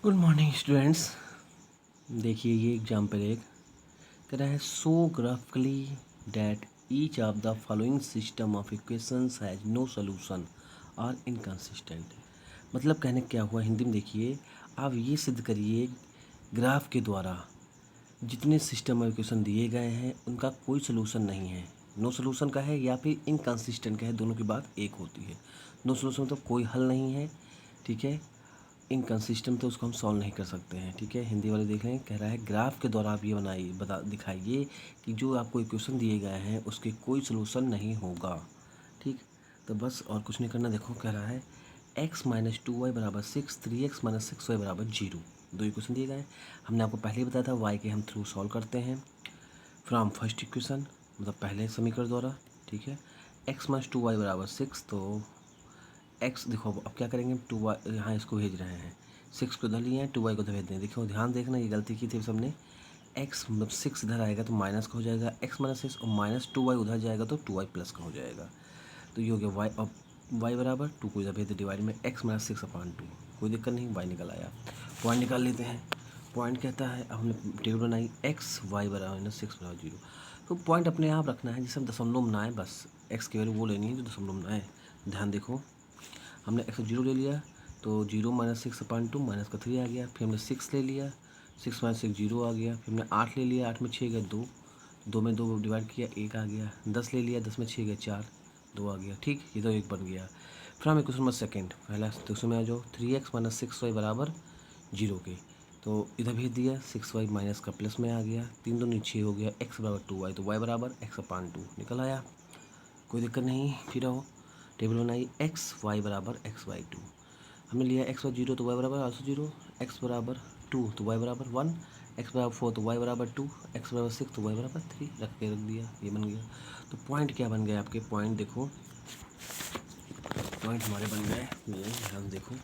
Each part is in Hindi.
Good morning students. देखिए ये एग्जाम्पल एक कह रहा है so graphically that each of the following system of equations has no solution और इनकंसिस्टेंट। मतलब कहने क्या हुआ हिंदी में, देखिए आप ये सिद्ध करिए ग्राफ के द्वारा जितने सिस्टम ऑफ इक्वेशन दिए गए हैं उनका कोई सोल्यूशन नहीं है। नो सोल्यूशन का है या फिर इनकंसिस्टेंट का है, दोनों की बात एक होती है। नो सोल्यूशन मतलब कोई हल नहीं है, ठीक है। इनकंसिस्टेंट तो उसको हम सॉल्व नहीं कर सकते हैं, ठीक है। हिंदी वाले देख लें, कह रहा है ग्राफ के द्वारा आप ये बनाइए, दिखाइए कि जो आपको इक्वेशन दिए गए हैं उसके कोई सोल्यूशन नहीं होगा, ठीक। तो बस और कुछ नहीं करना। देखो कह रहा है x माइनस टू वाई बराबर six, 3x minus six y बराबर जीरो। दो इक्वेशन दिए गए हैं, हमने आपको पहले ही बताया था y के हम थ्रू सॉल्व करते हैं फ्रॉम फर्स्ट इक्वेशन, मतलब पहले समीकरण द्वारा, ठीक है। x माइनस टू वाई बराबर सिक्स, तो एक्स देखो अब क्या करेंगे, टू वाई यहाँ इसको भेज रहे हैं, सिक्स को उधर लिए हैं, टू वाई को उधर भेज दें। देखो ध्यान देखना, ये गलती की थी सबने। एक्स मतलब सिक्स इधर आएगा तो माइनस का हो जाएगा, एक्स माइनस सिक्स, और माइनस टू वाई उधर जाएगा तो टू वाई प्लस का हो जाएगा। तो ये हो गया वाई, अब वाई बराबर टू को इधर भेज दे डिवाइड में x minus six upon two, कोई दिक्कत नहीं, वाई निकल आया। पॉइंट निकाल लेते हैं। पॉइंट कहता है, अब हमने टेबल बनाई एक्स वाई बराबर माइनस सिक्स बराबर जीरो। तो पॉइंट अपने आप रखना है, जिससे दशमलव में ना आए, बस एक्स की वैल्यू वो लेनी है जो दशमलव में आए। ध्यान देखो, हमने एक्स जीरो ले लिया तो zero minus six upon two, minus का थ्री आ गया। फिर हमने सिक्स ले लिया, सिक्स माइनस सिक्स जीरो आ गया। फिर हमने आठ ले लिया, आठ में छः गया दो, दो में दो डिवाइड किया एक आ गया। दस ले लिया, दस में छः गया चार, दो आ गया, ठीक। ये तो एक बन गया। फिर हम इक्वेशन नंबर सेकेंड, पहला तो उसमें आ जाओ, three x minus six y बराबर जीरो के, तो इधर भेज दिया, सिक्स वाई माइनस का प्लस में आ गया, तीन दो नहीं छः हो गया, एक्स बराबर टू वाई, तो वाई बराबर एक्स अपान टू निकल आया, कोई दिक्कत नहीं। फिर आओ टेबल बनाई, एक्स वाई बराबर एक्स वाई टू, हमने लिया एक्स वाई जीरो तो वाई बराबर आल्सो जीरो, एक्स बराबर टू तो वाई बराबर वन, एक्स बराबर फोर तो वाई बराबर टू, एक्स बराबर सिक्स तो वाई बराबर थ्री, रख के रख दिया, ये बन गया। तो पॉइंट क्या बन गए आपके, पॉइंट देखो, पॉइंट हमारे बन गए ये, ध्यान देखो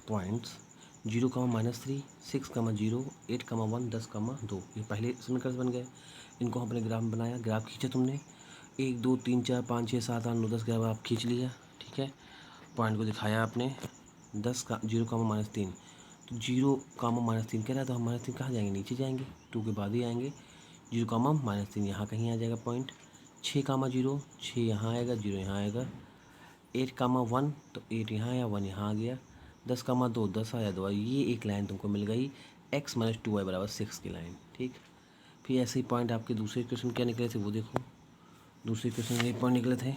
points, zero comma minus three, six comma zero, eight comma one, दस कामा दो, ये पहले समीकरण बन गए। इनको अपने ग्राफ में बनाया, ग्राफ खींचा तुमने, एक दो तीन चार पाँच छः सात आठ नौ दस, ग्राफ आप खींच लिया, ठीक है। पॉइंट को दिखाया आपने, दस का जीरो कामा माइनस तीन, तो जीरो कामा माइनस तीन कह रहा है, तो हम माइनस तीन कहाँ जाएंगे, नीचे जाएंगे, टू के बाद ही आएंगे। जीरो कामा माइनस तीन यहाँ कहीं आ जाएगा पॉइंट, छः कामा जीरो, छः यहाँ आएगा, जीरो यहाँ आएगा। एट कामा वन, तो एट यहाँ आया, वन यहाँ आ गया। दस कामा दो, दस आया, दो आया। ये एक लाइन तुमको मिल गई, एक्स माइनस टू वाई बराबर सिक्स की लाइन, ठीक। फिर ऐसे ही पॉइंट आपके दूसरे क्वेश्चन क्या निकले थे वो देखो, दूसरे क्वेश्चन में पॉइंट निकले थे,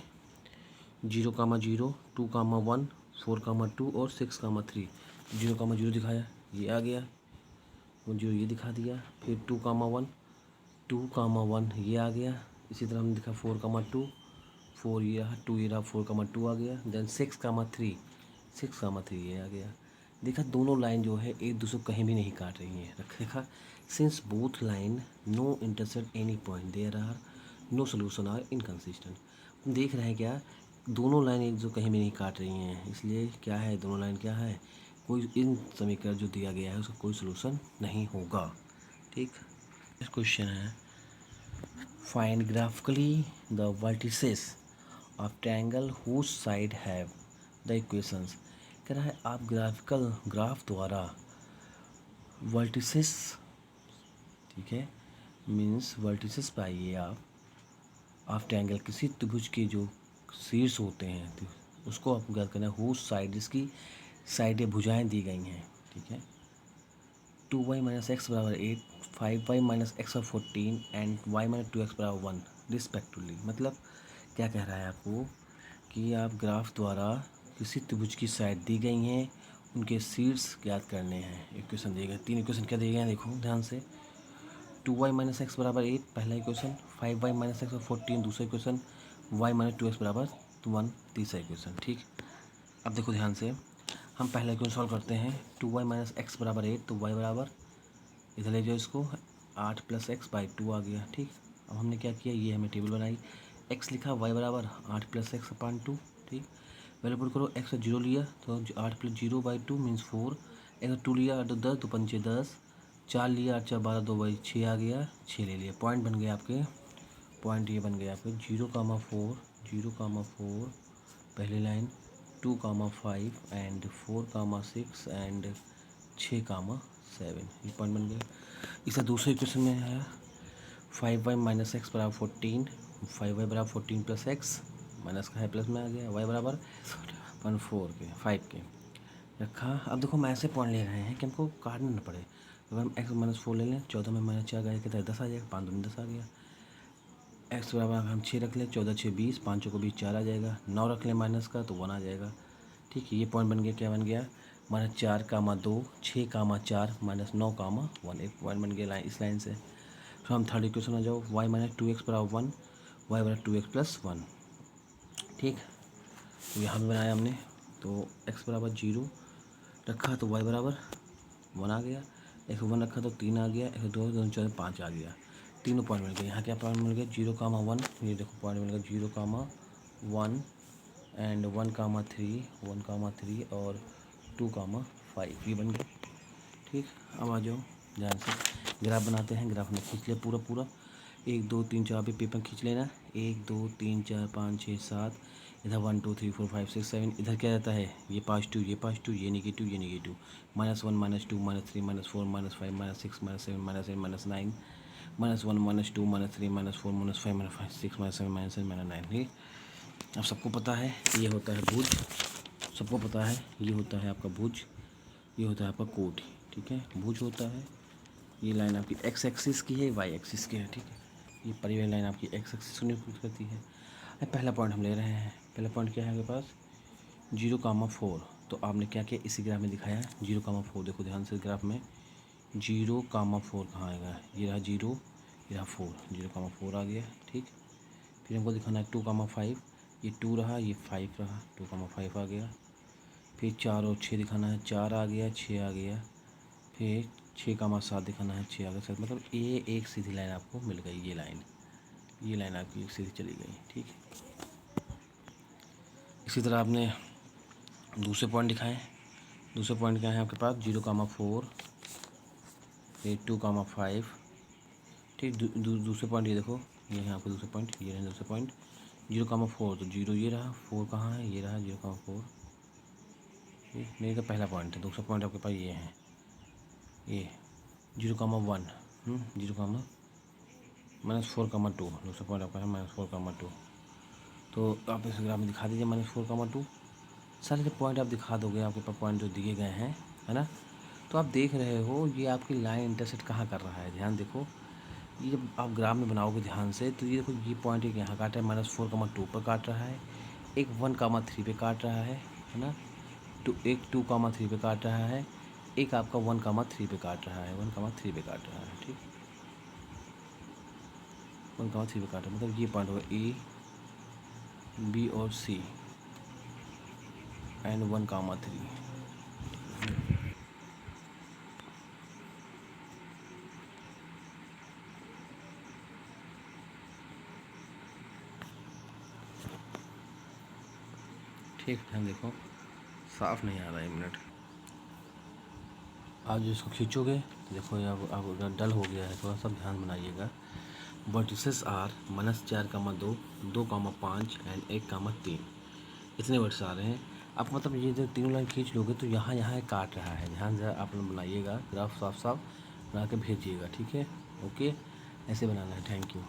zero comma zero, two comma one, four comma two और six comma three. Zero comma zero दिखाया, ये आ गया, वो जीरो ये दिखा दिया। फिर two comma one, two comma one ये आ गया। इसी तरह हमने दिखा फोर कामा टू, फोर ये रहा, टू ये रहा, फोर कामा टू आ गया। Then six comma three, six comma three ये आ गया। देखा दोनों लाइन जो है एक दूसरे को कहीं भी नहीं काट रही हैं, देखा since both line no intersect any point there are no solution are inconsistent. हम देख रहे हैं क्या, दोनों लाइन एक दूसरे कहीं भी नहीं काट रही हैं, इसलिए क्या है, दोनों लाइन क्या है, कोई इन समीकरण जो दिया गया है उसका कोई सोल्यूशन नहीं होगा, ठीक। क्वेश्चन है, find graphically the vertices of triangle whose side have the equations. कह रहा है आप ग्राफिकल ग्राफ द्वारा वर्टिसेस, ठीक है, मीन्स वर्टिसेस पाइए आप ऑफ ट्रायंगल, किसी त्रिभुज के जो शीर्ष होते हैं तो उसको आपको ज्ञात करना है, हुज साइड, जिसकी साइडें भुजाएं दी गई हैं, ठीक है। टू वाई माइनस एक्स बराबर eight, five y minus x बराबर fourteen and y minus two x बराबर वन रिस्पेक्टिवली। मतलब क्या कह रहा है आपको कि आप ग्राफ द्वारा किसी त्रिभुज की साइड दी गई हैं, उनके शीर्ष ज्ञात करने हैं। इक्वेशन दिए गए, तीन इक्वेशन क्या दिए गए हैं देखो ध्यान से, टू वाई माइनस एक्स बराबर एट पहला equation, five y minus x बराबर फोर्टीन दूसरा equation, y minus two x बराबर वन तीसरा इक्वेशन, ठीक। अब देखो ध्यान से, हम पहला इक्वेशन सॉल्व करते हैं, टू वाई माइनस एक्स बराबर एट, तो वाई बराबर इधर ले जाओ इसको, आठ प्लस एक्स बाई टू आ गया, ठीक। अब हमने क्या किया, ये हमें टेबल बनाई, एक्स लिखा, वाई बराबर आठ प्लस एक्स अपान टू, ठीक। वैल्यू पुट करो, एक्स जीरो लिया तो आठ plus zero by two means four, x two लिया तो दस, दो पंचे दस, चार लिया आठ चार बारह, दो बाई छः आ गया, छः ले लिया। पॉइंट बन गए आपके, पॉइंट ये बन गया आपके zero comma four, zero comma four पहली लाइन, 2,5 एंड 4,6 एंड 6,7, ये पॉइंट बन गया। इसे दूसरे इक्वेशन में है 5y माइनस एक्स बराबर 14, 5y बराबर 14 प्लस एक्स, माइनस का है प्लस में आ गया, y बराबर 4 के 5 के रखा। अब देखो हम ऐसे पॉइंट ले रहे हैं कि हमको काटना ना पड़े। अगर हम x माइनस 4 ले लें, 14 में माइनस 4 गया कितना 10 आ जाएगा, 5 दूनी 10 आ गया। x बराबर हम 6 रख लें, 14 6 20, 5 को 20 4 आ जाएगा। 9 रख लें माइनस का तो 1 आ जाएगा। ठीक है, ये पॉइंट बन गया, क्या बन गया, माइनस 4,2, 6,4 माइनस 9,1, एक पॉइंट बन गया लाइन, इस लाइन से। तो हम थर्ड इक्वेशन आ जाओ, y माइनस 2x बराबर 1, y बराबर 2x प्लस 1। ठीक, तो यहाँ भी बनाया हमने, तो x बराबर 0 रखा तो y बराबर 1 आ गया, x 1 रखा तो 3 आ गया, x 2 2 4 5 आ गया। तीनों पॉइंट मिल गए। यहाँ क्या पॉइंट मिल गया, 0,1, ये देखो पॉइंट मिल गया 0,1 एंड 1,3 और 2,5, ये बन गया। ठीक, अब आ जाओ ध्यान से, ग्राफ बनाते हैं। ग्राफ में खींच ले पूरा पूरा, 1 2 3 4 पे पेपर खींच लेना, 1 2 3 4 5 6 7, इधर 1 2 3 4 5 6 7, इधर क्या रहता है, ये +2 ये +2, ये नेगेटिव ये नेगेटिव, -1 -2 -3 -4 -5 -6 -7 -8 -9, -1 -2 -3 -4 -5 -6 -7 -8 -9। ठीक, अब सबको पता है ये होता है भुज, सबको पता है ये होता है आपका भुज, ये होता है आपका कोट। ठीक है, भुज होता है, ये लाइन आपकी x एक्सिस की है, y एक्सिस की है। ठीक है, ये परी हुई लाइन आपकी x एक्सिस को निरूपित करती है। अब पहला पॉइंट हम ले रहे हैं, पहला पॉइंट क्या है आपके पास, 0,4। तो आपने क्या किया, इसी ग्राफ में दिखाया है 0,4, देखो ध्यान से ग्राफ में 0,4 कहाँ आएगा, ये रहा 0, ये रहा 4, 0,4 आ गया। ठीक, फिर हमको दिखाना है 2,5, ये 2 रहा, ये 5 रहा, 2,5 आ गया। फिर 4 और 6 दिखाना है, 4 आ गया 6 आ गया। फिर 6,7 दिखाना है, 6 आ गया 7, मतलब ये एक सीधी लाइन आपको मिल गई, ये लाइन आपकी एक सीधी चली गई। ठीक, इसी तरह आपने दूसरे पॉइंट दिखाएं। दूसरे पॉइंट क्या है आपके पास, 0,4, ये 2,5। ठीक, दूसरे पॉइंट ये देखो, ये है आपका दूसरा पॉइंट, ये है दूसरा पॉइंट 0,4, तो 0 ये रहा, 4 कहाँ है, ये रहा 0,4। ठीक, मेरे का पहला पॉइंट है। दूसरा पॉइंट आपके पास ये है, ये 0,1, 0, -4,2, दूसरा पॉइंट आपका है -4,2। तो आप इस ग्राफ में दिखा दीजिए -4,2, सारे जो पॉइंट आप दिखा दोगे, आपके पास पॉइंट जो दिए गए हैं, है ना। तो आप देख रहे हो ये आपकी लाइन इंटरसेक्ट कहाँ कर रहा है, ध्यान देखो। ये जब आप ग्राफ में बनाओगे ध्यान से, तो ये देखो ये पॉइंट एक यहाँ काट रहा है, -4,2 पर काट रहा है, एक 1,3 पे काट रहा है ना, तो एक 2,3 पे काट रहा है, एक आपका 1,3 पे काट रहा है, 1,3 पे काट रहा है। ठीक, 1,3 पे काट रहा है, मतलब ये पॉइंट होगा A B और C एंड 1,3। ठीक, ध्यान देखो, साफ नहीं आ रहा है, 1 मिनट। आप जो इसको खींचोगे तो देखो ये अब अगर डल हो गया है, थोड़ा सा ध्यान बनाइएगा। वर्टिसेस आर -4,2, 2,5 एंड 1,3, इतने वर्ड्स आ रहे हैं। आप मतलब ये जो तीनों लाइन खींच लोगे तो यहाँ यहाँ काट रहा है, ध्यान से आप लोग बनाइएगा, ग्राफ साफ साफ बना के भेजिएगा। ठीक है, ओके, ऐसे बनाना है। Thank you.